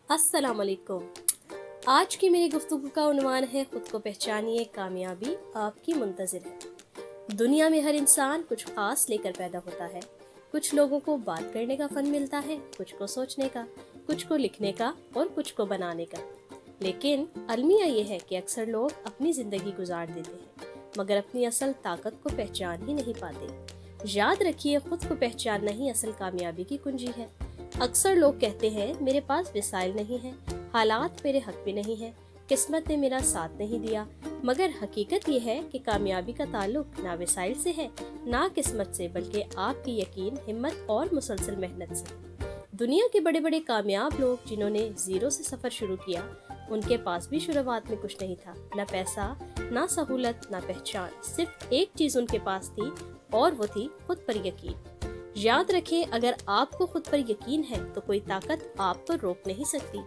अस्सलाम वालेकुम। आज की मेरी गुफ्तगू का उन्वान है खुद को पहचानिए, कामयाबी आपकी मुंतज़िर है। दुनिया में हर इंसान कुछ खास लेकर पैदा होता है। कुछ लोगों को बात करने का फन मिलता है, कुछ को सोचने का, कुछ को लिखने का और कुछ को बनाने का। लेकिन अलमिया ये है कि अक्सर लोग अपनी ज़िंदगी गुजार देते हैं मगर अपनी असल ताकत को पहचान ही नहीं पाते। याद रखिए, खुद को पहचानना ही असल कामयाबी की कुंजी है। अक्सर लोग कहते हैं मेरे पास वसाइल नहीं है, हालात मेरे हक में नहीं है, किस्मत ने मेरा साथ नहीं दिया। मगर हकीकत ये है कि कामयाबी का ताल्लुक ना वसाइल से है ना किस्मत से, बल्कि आपकी यकीन, हिम्मत और मुसलसल मेहनत से। दुनिया के बड़े बड़े कामयाब लोग जिन्होंने जीरो से सफर शुरू किया, उनके पास भी शुरुआत में कुछ नहीं था, ना पैसा, ना सहूलत, ना पहचान। सिर्फ एक चीज उनके पास थी और वो थी खुद पर यकीन। याद रखें, अगर आपको खुद पर यकीन है तो कोई ताकत आपको रोक नहीं सकती।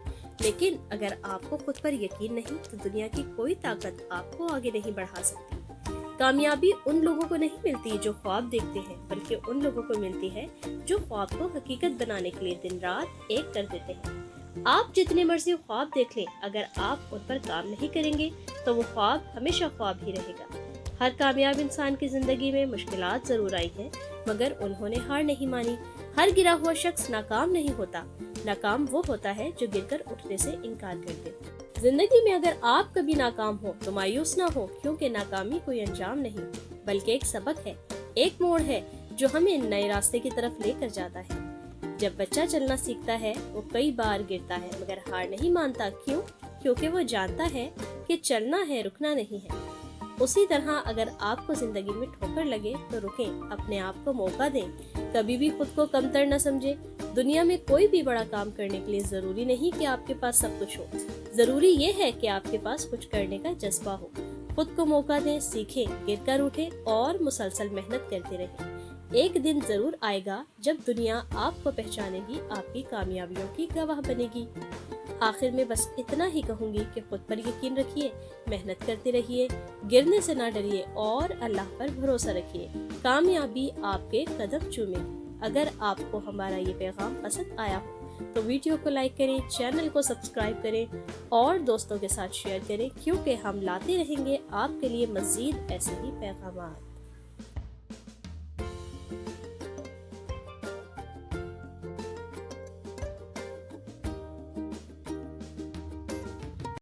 लेकिन अगर आपको खुद पर यकीन नहीं तो दुनिया की कोई ताकत आपको आगे नहीं बढ़ा सकती। कामयाबी उन लोगों को नहीं मिलती जो ख्वाब देखते हैं, बल्कि उन लोगों को मिलती है जो ख्वाब को हकीकत बनाने के लिए दिन रात एक कर देते हैं। आप जितने मर्जी ख्वाब देख लें, अगर आप उन पर काम नहीं करेंगे तो वो ख्वाब हमेशा ख्वाब ही रहेगा। हर कामयाब इंसान की जिंदगी में मुश्किलात जरूर आई हैं, मगर उन्होंने हार नहीं मानी। हर गिरा हुआ शख्स नाकाम नहीं होता, नाकाम वो होता है जो गिरकर उठने से इनकार कर दे। जिंदगी में अगर आप कभी नाकाम हो तो मायूस ना हो, क्योंकि नाकामी कोई अंजाम नहीं बल्कि एक सबक है, एक मोड़ है जो हमें नए रास्ते की तरफ लेकर जाता है। जब बच्चा चलना सीखता है वो कई बार गिरता है मगर हार नहीं मानता। क्यों? क्योंकि वो जानता है कि चलना है, रुकना नहीं है। उसी तरह अगर आपको जिंदगी में ठोकर लगे तो रुकें, अपने आप को मौका दें, कभी भी खुद को कमतर न समझें। दुनिया में कोई भी बड़ा काम करने के लिए जरूरी नहीं कि आपके पास सब कुछ हो, जरूरी ये है कि आपके पास कुछ करने का जज्बा हो। खुद को मौका दें, सीखें, गिरकर उठें और मुसलसल मेहनत करते रहें। एक दिन जरूर आएगा जब दुनिया आपको पहचानेगी, आपकी कामयाबियों की गवाह बनेगी। आखिर में बस इतना ही कहूंगी कि खुद पर यकीन रखिए, मेहनत करते रहिए, गिरने से ना डरिए और अल्लाह पर भरोसा रखिए। कामयाबी आपके कदम चूमेगी। अगर आपको हमारा ये पैगाम पसंद आया हो तो वीडियो को लाइक करें, चैनल को सब्सक्राइब करें और दोस्तों के साथ शेयर करें, क्योंकि हम लाते रहेंगे आपके लिए मजीद ऐसे ही पैगाम।